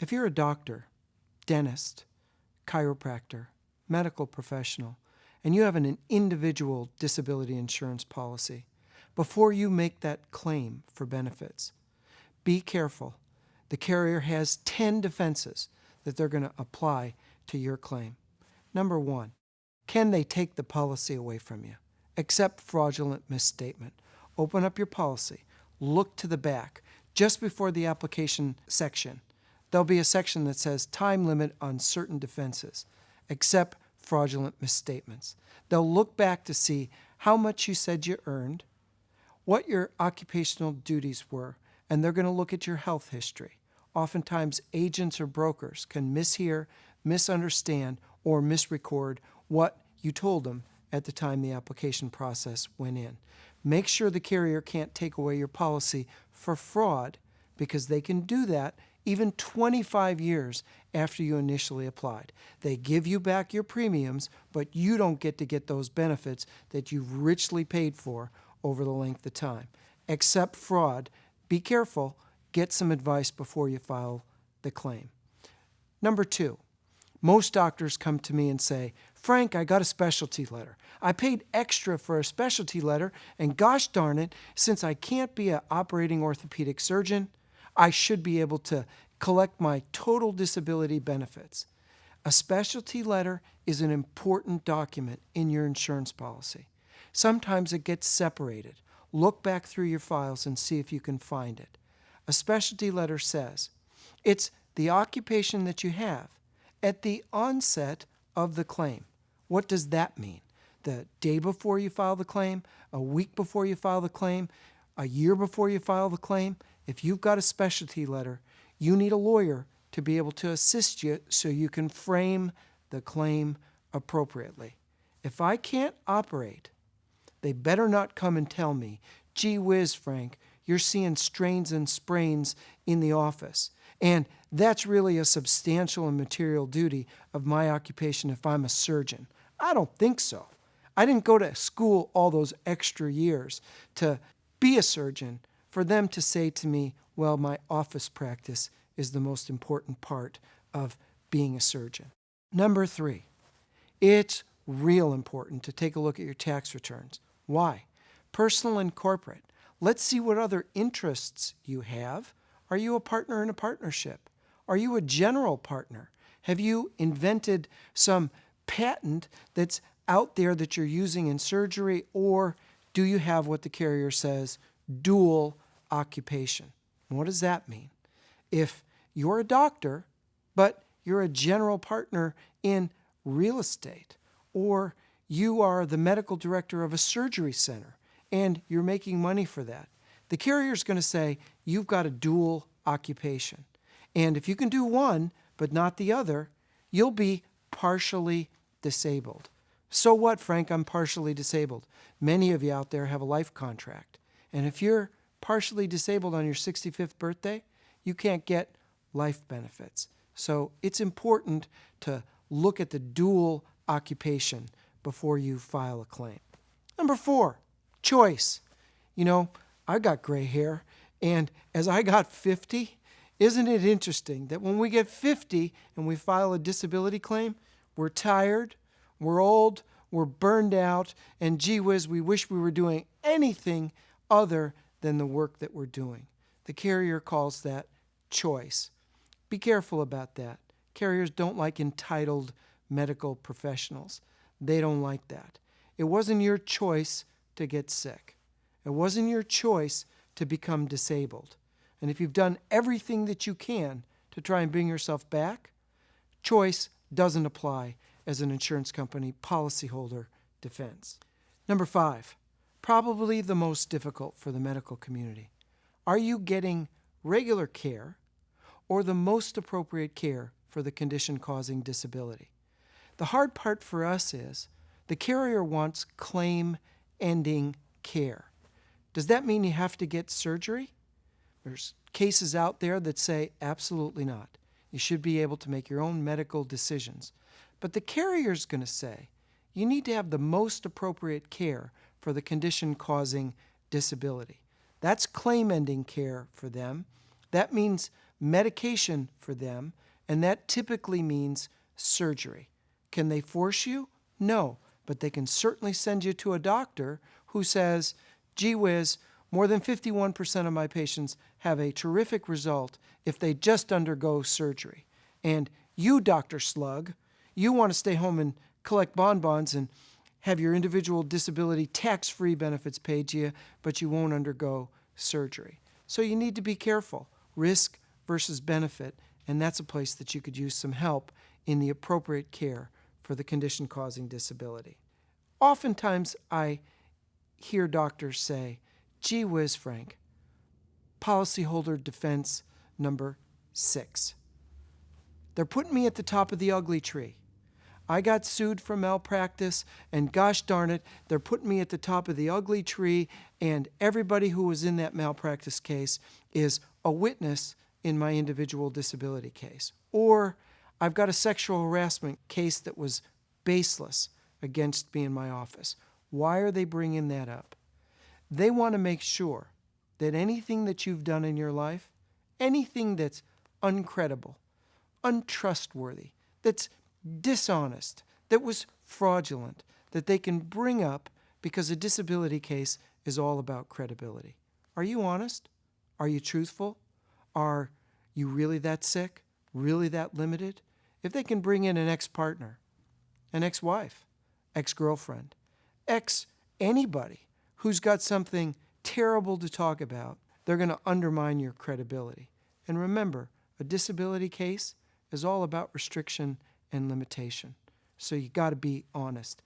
If you're a doctor, dentist, chiropractor, medical professional, and you have an individual disability insurance policy, before you make that claim for benefits, be careful. The carrier has 10 defenses that they're going to apply to your claim. Number one, can they take the policy away from you? Accept fraudulent misstatement. Open up your policy. Look to the back. Just before the application section, there'll be a section that says time limit on certain defenses. Accept fraudulent misstatements. They'll look back to see how much you said you earned, what your occupational duties were, and they're going to look at your health history. Oftentimes, agents or brokers can mishear, misunderstand, or misrecord what you told them at the time the application process went in. Make sure the carrier can't take away your policy for fraud, because they can do that even 25 years after you initially applied. They give you back your premiums, but you don't get to get those benefits that you've richly paid for over the length of time. Accept fraud. Be careful. Get some advice before you file the claim. Number two, most doctors come to me and say, Frank, I got a specialty letter. I paid extra for a specialty letter, and gosh darn it, since I can't be an operating orthopedic surgeon, I should be able to collect my total disability benefits. A specialty letter is an important document in your insurance policy. Sometimes it gets separated. Look back through your files and see if you can find it. A specialty letter says it's the occupation that you have at the onset of the claim. What does that mean? The day before you file the claim, a week before you file the claim, a year before you file the claim? If you've got a specialty letter, you need a lawyer to be able to assist you so you can frame the claim appropriately. If I can't operate, they better not come and tell me, gee whiz, Frank, you're seeing strains and sprains in the office. And that's really a substantial and material duty of my occupation if I'm a surgeon. I don't think so. I didn't go to school all those extra years to be a surgeon for them to say to me, well, my office practice is the most important part of being a surgeon. Number three, it's real important to take a look at your tax returns. Why? Personal and corporate. Let's see what other interests you have. Are you a partner in a partnership? Are you a general partner? Have you invented some patent that's out there that you're using in surgery, or do you have what the carrier says, dual occupation? What does that mean? If you're a doctor, but you're a general partner in real estate, or you are the medical director of a surgery center and you're making money for that, the carrier is going to say you've got a dual occupation. And if you can do one but not the other, you'll be partially disabled. So what, Frank? I'm partially disabled. Many of you out there have a life contract. And if you're partially disabled on your 65th birthday, you can't get life benefits. So it's important to look at the dual occupation before you file a claim. Number four, choice. You know, I got gray hair, and as I got 50, isn't it interesting that when we get 50 and we file a disability claim, we're tired, we're old, we're burned out, and gee whiz, we wish we were doing anything other than the work that we're doing. The carrier calls that choice. Be careful about that. Carriers don't like entitled medical professionals. They don't like that. It wasn't your choice to get sick. It wasn't your choice to become disabled. And if you've done everything that you can to try and bring yourself back, choice doesn't apply as an insurance company policyholder defense. Number five, probably the most difficult for the medical community. Are you getting regular care or the most appropriate care for the condition causing disability? The hard part for us is the carrier wants claim-ending care. Does that mean you have to get surgery? There's cases out there that say absolutely not. You should be able to make your own medical decisions. But the carrier's going to say you need to have the most appropriate care for the condition causing disability. That's claim-ending care for them. That means medication for them, and that typically means surgery. Can they force you? No, but they can certainly send you to a doctor who says, gee whiz, more than 51% of my patients have a terrific result if they just undergo surgery. And you, Dr. Slug, you want to stay home and collect bonbons and have your individual disability tax-free benefits paid to you, but you won't undergo surgery. So you need to be careful, risk versus benefit, and that's a place that you could use some help in the appropriate care for the condition causing disability. Oftentimes I hear doctors say, gee whiz, Frank, policyholder defense number 6. They're putting me at the top of the ugly tree. I got sued for malpractice, and gosh darn it, they're putting me at the top of the ugly tree, and everybody who was in that malpractice case is a witness in my individual disability case. Or I've got a sexual harassment case that was baseless against me in my office. Why are they bringing that up? They want to make sure that anything that you've done in your life, anything that's uncredible, untrustworthy, that's dishonest, that was fraudulent, that they can bring up because a disability case is all about credibility. Are you honest? Are you truthful? Are you really that sick? Really that limited? If they can bring in an ex-partner, an ex-wife, ex-girlfriend, ex-anybody who's got something terrible to talk about, they're going to undermine your credibility. And remember, a disability case is all about restriction and limitation. So you got to be honest.